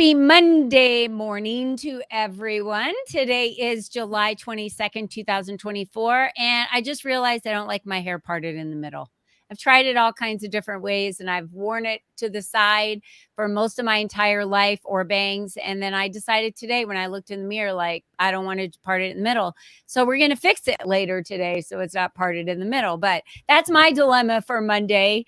Happy Monday morning to everyone. Today is July 22nd, 2024. And I just realized I don't like my hair parted in the middle. I've tried it all kinds of different ways and I've worn it to the side for most of my entire life or bangs. And then I decided today when I looked in the mirror, like, I don't want to part it in the middle. So we're going to fix it later today so it's not parted in the middle. But that's my dilemma for Monday.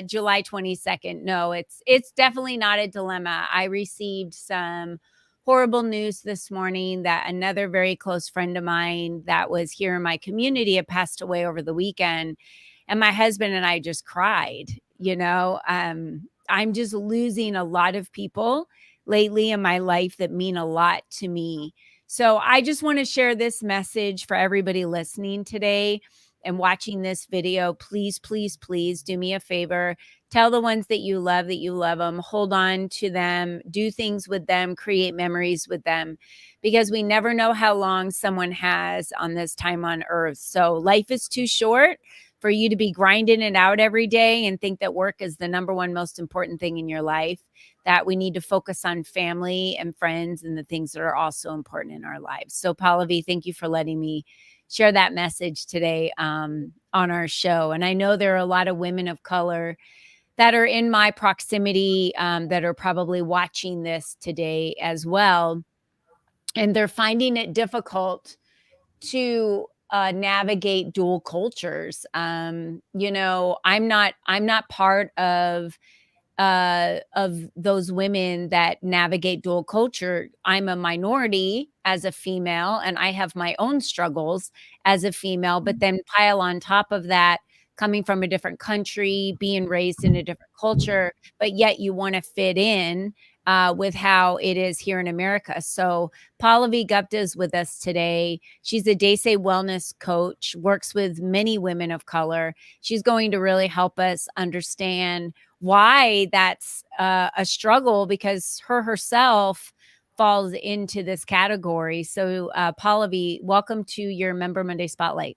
July 22nd. No, it's definitely not a dilemma. I received some horrible news this morning that another very close friend of mine that was here in my community had passed away over the weekend. And my husband and I just cried, I'm just losing a lot of people lately in my life that mean a lot to me. So I just want to share this message for everybody listening today and watching this video. Please, please, please do me a favor. Tell the ones that you love them. Hold on to them. Do things with them. Create memories with them, because we never know how long someone has on this time on earth. So life is too short for you to be grinding it out every day and think that work is the number one most important thing in your life, that we need to focus on family and friends and the things that are also important in our lives. So Pallavi, thank you for letting me share that message today on our show. And I know there are a lot of women of color that are in my proximity that are probably watching this today as well. And they're finding it difficult to navigate dual cultures. I'm not part of those women that navigate dual culture. I'm a minority as a female, and I have my own struggles as a female, but then pile on top of that, coming from a different country, being raised in a different culture, but yet you want to fit in with how it is here in America. So Pallavi Gupta is with us today. She's a Desi Wellness Coach, works with many women of color. She's going to really help us understand why that's a struggle, because her herself falls into this category. So Pallavi, welcome to your Member Monday Spotlight.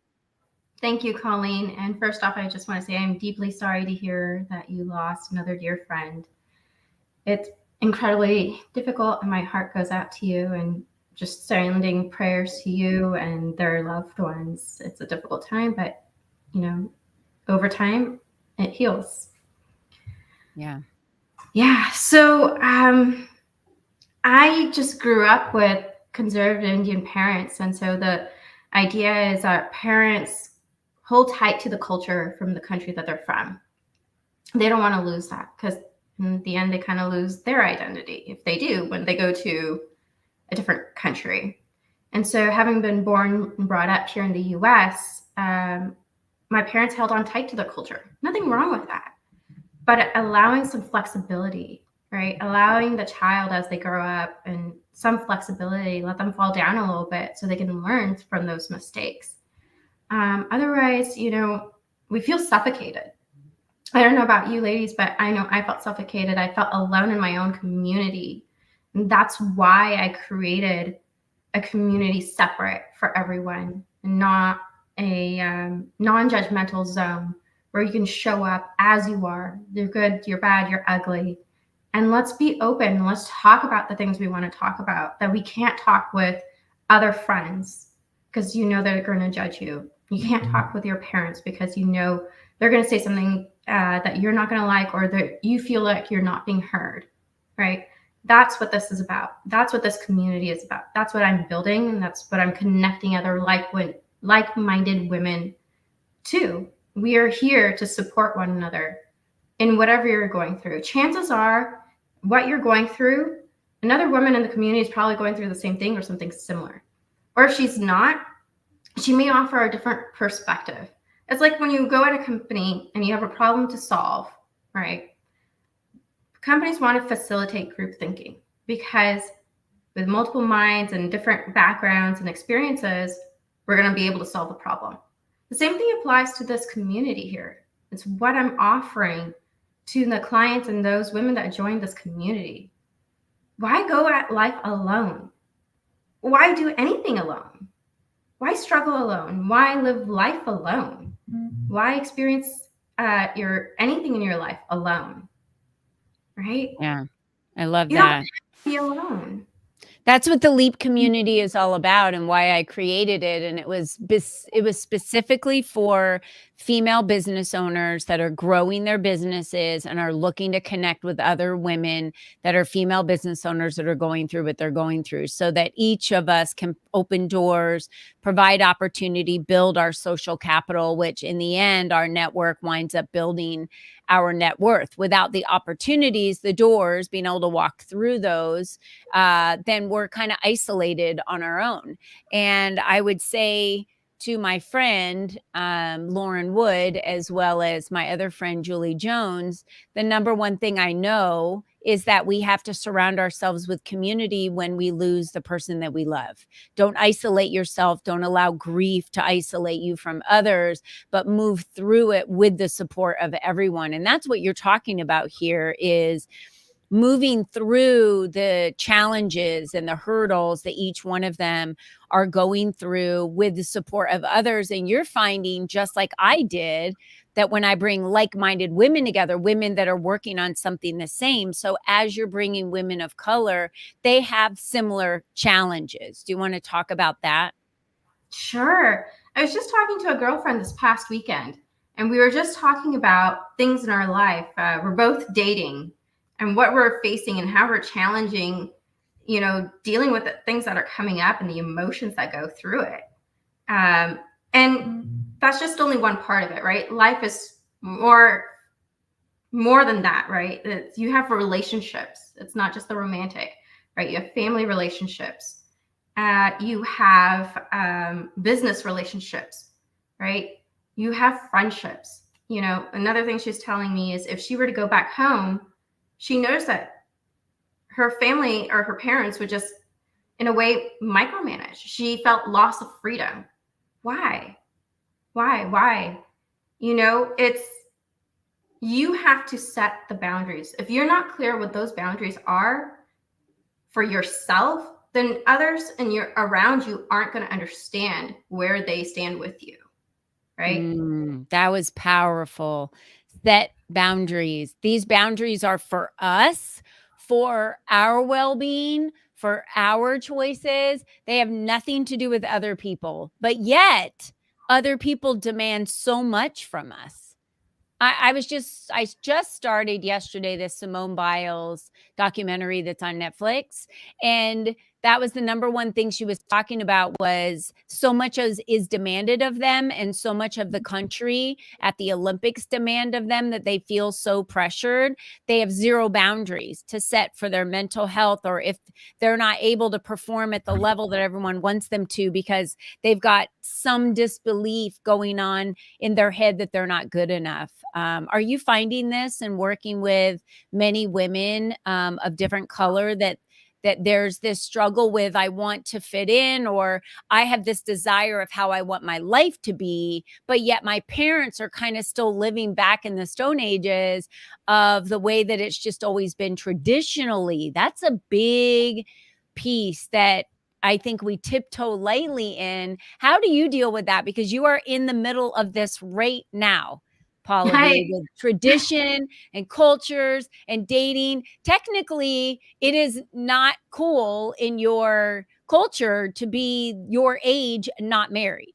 Thank you, Colleen. And first off, I just want to say I'm deeply sorry to hear that you lost another dear friend. It's incredibly difficult, and my heart goes out to you, and just sending prayers to you and their loved ones. It's a difficult time, but over time it heals. Yeah. So I just grew up with conservative Indian parents, and so the idea is that parents hold tight to the culture from the country that they're from. They don't want to lose that, because in the end they kind of lose their identity if they do when they go to a different country. And so, having been born and brought up here in the US, my parents held on tight to their culture. Nothing wrong with that, but allowing some flexibility, right? Allowing the child as they grow up and some flexibility, let them fall down a little bit so they can learn from those mistakes. Otherwise, we feel suffocated. I don't know about you ladies, but I know I felt suffocated. I felt alone in my own community. And that's why I created a community separate for everyone, and not a non-judgmental zone where you can show up as you are. You're good, you're bad, you're ugly. And let's be open. Let's talk about the things we want to talk about that we can't talk with other friends, because they're going to judge you. You can't talk with your parents because they're going to say something that you're not going to like, or that you feel like you're not being heard, right? That's what this is about. That's what this community is about. That's what I'm building, and that's what I'm connecting other like-minded women to. We are here to support one another in whatever you're going through. Chances are what you're going through, another woman in the community is probably going through the same thing or something similar. Or if she's not, she may offer a different perspective. It's like when you go at a company and you have a problem to solve, right? Companies want to facilitate group thinking, because with multiple minds and different backgrounds and experiences, we're going to be able to solve the problem. The same thing applies to this community here. It's what I'm offering to the clients and those women that join this community. Why go at life alone? Why do anything alone? Why struggle alone? Why live life alone? Why experience anything in your life alone? Right? Yeah, I love that. Be alone. That's what the LEAP community is all about and why I created it, and it was specifically for female business owners that are growing their businesses and are looking to connect with other women that are female business owners that are going through what they're going through, so that each of us can open doors, provide opportunity, build our social capital, which in the end, our network winds up building our net worth. Without the opportunities, the doors, being able to walk through those, then we're kind of isolated on our own. And I would say to my friend, Lauren Wood, as well as my other friend, Julie Jones, the number one thing I know is that we have to surround ourselves with community when we lose the person that we love. Don't isolate yourself. Don't allow grief to isolate you from others, but move through it with the support of everyone. And that's what you're talking about here, is moving through the challenges and the hurdles that each one of them are going through with the support of others. And you're finding, just like I did, that when I bring like-minded women together, women that are working on something the same. So as you're bringing women of color, they have similar challenges. Do you want to talk about that? Sure. I was just talking to a girlfriend this past weekend, and we were just talking about things in our life. We're both dating and what we're facing and how we're challenging, dealing with the things that are coming up and the emotions that go through it. And that's just only one part of it, right? Life is more than that, right? You have relationships. It's not just the romantic, right? You have family relationships. You have business relationships, right? You have friendships. Another thing she's telling me is if she were to go back home, she knows that her family or her parents would just, in a way, micromanage. She felt loss of freedom. Why? Why? You have to set the boundaries. If you're not clear what those boundaries are for yourself, then others around you aren't going to understand where they stand with you, right? That was powerful. Set boundaries. These boundaries are for us, for our well-being, for our choices. They have nothing to do with other people. But yet, other people demand so much from us. I just started yesterday this Simone Biles documentary that's on Netflix, and that was the number one thing she was talking about, was so much is demanded of them, and so much of the country at the Olympics demand of them that they feel so pressured. They have zero boundaries to set for their mental health, or if they're not able to perform at the level that everyone wants them to because they've got some disbelief going on in their head that they're not good enough. Are you finding this and working with many women of different color, that there's this struggle with, I want to fit in, or I have this desire of how I want my life to be, but yet my parents are kind of still living back in the Stone Ages of the way that it's just always been traditionally? That's a big piece that I think we tiptoe lightly in. How do you deal with that? Because you are in the middle of this right now, Pallavi, I, with tradition and cultures and dating. Technically, it is not cool in your culture to be your age not married.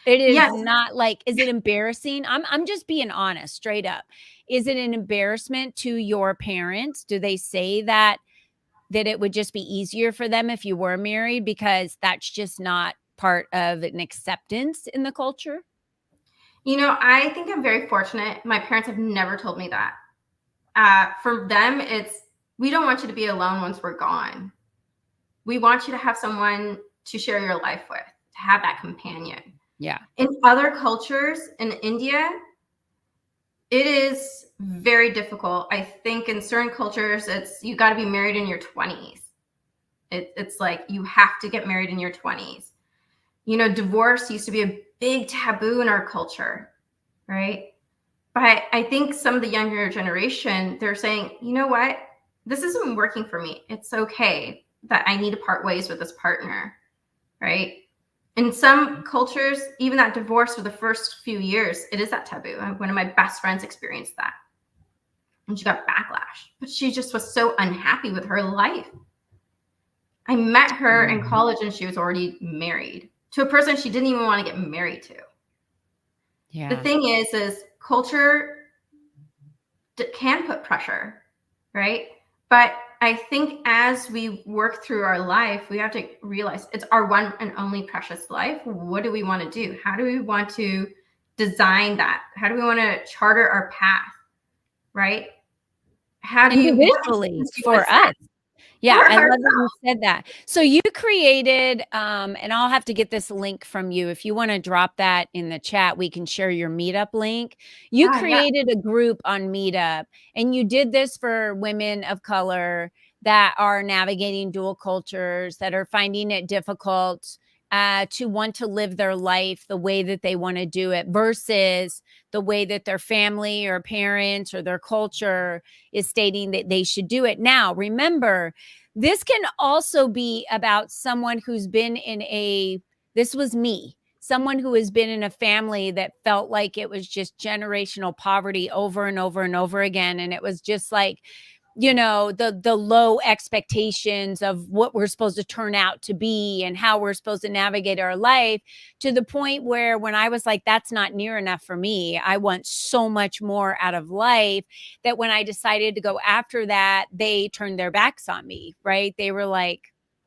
It is yes, not, like, is it embarrassing? I'm just being honest, straight up. Is it an embarrassment to your parents? Do they say that it would just be easier for them if you were married, because that's just not part of an acceptance in the culture? I think I'm very fortunate. My parents have never told me that. For them, it's, we don't want you to be alone once we're gone. We want you to have someone to share your life with, to have that companion. Yeah. In other cultures, in India, it is very difficult. I think in certain cultures, it's, you got to be married in your 20s. It's like you have to get married in your 20s. Divorce used to be a big taboo in our culture, right? But I think some of the younger generation, they're saying, you know what? This isn't working for me. It's okay that I need to part ways with this partner, right? In some cultures, even that divorce for the first few years, it is that taboo. One of my best friends experienced that. and she got backlash. But she just was so unhappy with her life. I met her in college and she was already married to a person she didn't even want to get married to. Yeah. The thing is culture can put pressure, right? But I think as we work through our life, we have to realize it's our one and only precious life. What do we want to do? How do we want to design that? How do we want to charter our path, right? What Individually do you want for to set us. Yeah, for I love ourselves? that you said that. So you created, and I'll have to get this link from you. If you want to drop that in the chat, we can share your Meetup link. You Yeah. created a group on Meetup, and you did this for women of color that are navigating dual cultures, that are finding it difficult to want to live their life the way that they want to do it versus the way that their family or parents or their culture is stating that they should do it. Now, remember, this can also be about someone who's been in this was me, someone who has been in a family that felt like it was just generational poverty over and over and over again. And it was just like, the low expectations of what we're supposed to turn out to be and how we're supposed to navigate our life, to the point where when I was like, that's not near enough for me, I want so much more out of life, that when I decided to go after that, they turned their backs on me, right? They were like,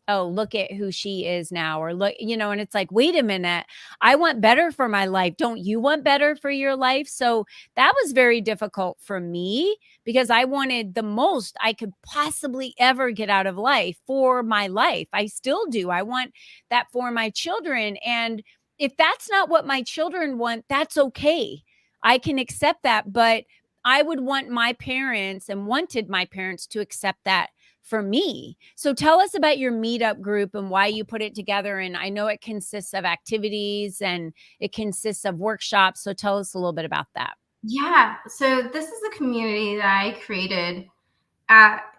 oh, look at who she is now, or look, and it's like, wait a minute, I want better for my life. Don't you want better for your life? So that was very difficult for me, because I wanted the most I could possibly ever get out of life for my life. I still do. I want that for my children. And if that's not what my children want, that's okay. I can accept that. But I would want my parents and wanted my parents to accept that for me. So tell us about your Meetup group and why you put it together. And I know it consists of activities and it consists of workshops. So tell us a little bit about that. Yeah. So this is a community that I created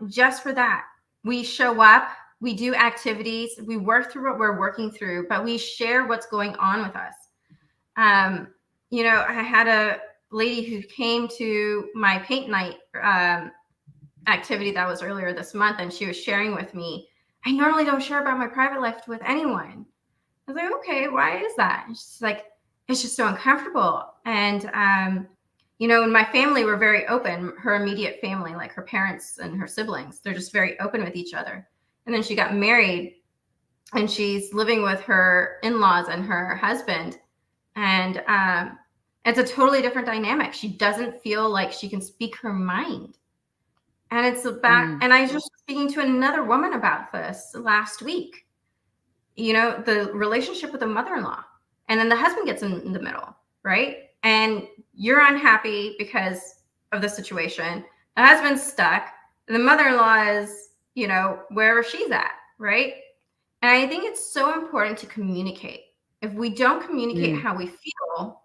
just for that. We show up, we do activities, we work through what we're working through, but we share what's going on with us. I had a lady who came to my paint night activity that was earlier this month, and she was sharing with me, I normally don't share about my private life with anyone. I was like, okay, why is that? And she's like, it's just so uncomfortable. And in my family, we're very open. Her immediate family, like her parents and her siblings, they're just very open with each other. And then she got married and she's living with her in-laws and her husband. And it's a totally different dynamic. She doesn't feel like she can speak her mind. And it's about, and I was just speaking to another woman about this last week, the relationship with the mother-in-law. And then the husband gets in the middle, right? And you're unhappy because of the situation. The husband's stuck. And the mother-in-law is, wherever she's at, right? And I think it's so important to communicate. If we don't communicate how we feel,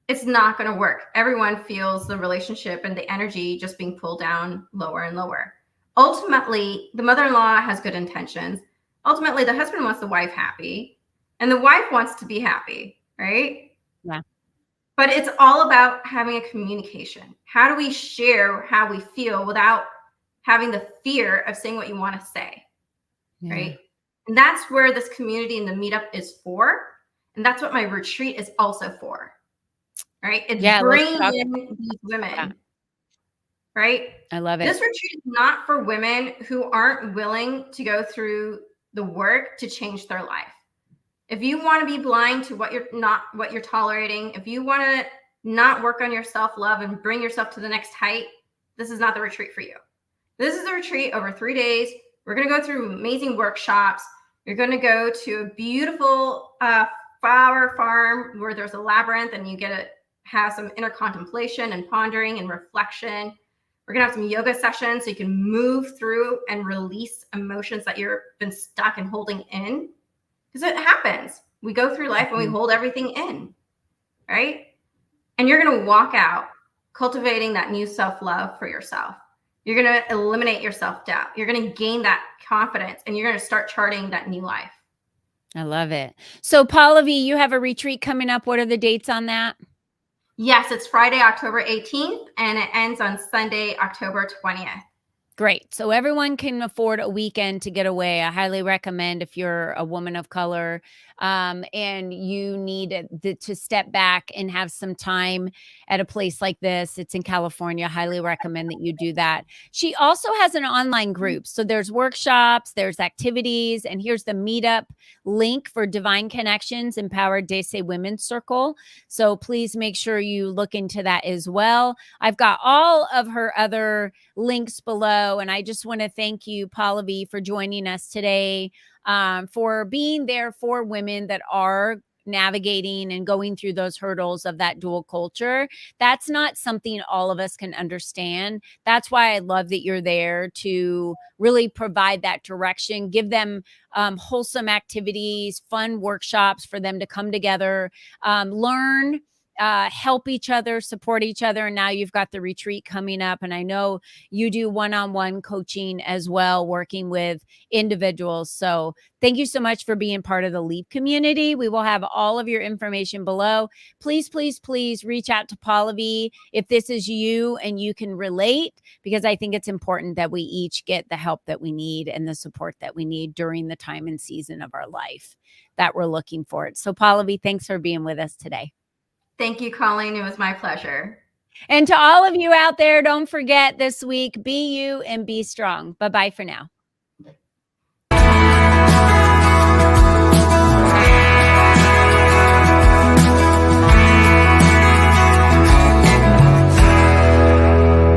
it's not going to work. Everyone feels the relationship and the energy just being pulled down lower and lower. Ultimately, the mother-in-law has good intentions. Ultimately, the husband wants the wife happy and the wife wants to be happy, right? Yeah. But it's all about having a communication. How do we share how we feel without having the fear of saying what you want to say, right? And that's where this community and the Meetup is for. And that's what my retreat is also for, right? It's bringing in these women, right? I love it. This retreat is not for women who aren't willing to go through the work to change their life. If you want to be blind to what you're tolerating, if you want to not work on your self-love and bring yourself to the next height, this is not the retreat for you. This is a retreat over 3 days. We're going to go through amazing workshops. You're going to go to a beautiful flower farm where there's a labyrinth and you get to have some inner contemplation and pondering and reflection. We're going to have some yoga sessions so you can move through and release emotions that you've been stuck and holding in. Because it happens. We go through life and we hold everything in, right? And you're going to walk out cultivating that new self-love for yourself. You're going to eliminate your self-doubt. You're going to gain that confidence and you're going to start charting that new life. I love it. So Pallavi, you have a retreat coming up. What are the dates on that? Yes, it's Friday, October 18th, and it ends on Sunday, October 20th. Great. So everyone can afford a weekend to get away. I highly recommend if you're a woman of color, and you need to step back and have some time at a place like this. It's in California. I highly recommend that you do that. She also has an online group. So there's workshops, there's activities, and here's the meetup link for Divine Connections Empowered Desi Women's Circle. So please make sure you look into that as well. I've got all of her other links below. And I just want to thank you, Pallavi, for joining us today, for being there for women that are navigating and going through those hurdles of that dual culture. That's not something all of us can understand. That's why I love that you're there to really provide that direction, give them wholesome activities, fun workshops for them to come together, learn, help each other, support each other. And now you've got the retreat coming up. And I know you do one-on-one coaching as well, working with individuals. So thank you so much for being part of the LEAP community. We will have all of your information below. Please, please, please reach out to Pallavi if this is you and you can relate, because I think it's important that we each get the help that we need and the support that we need during the time and season of our life that we're looking for it. So Pallavi, thanks for being with us today. Thank you, Colleen. It was my pleasure. And to all of you out there, don't forget this week, be you and be strong. Bye-bye for now.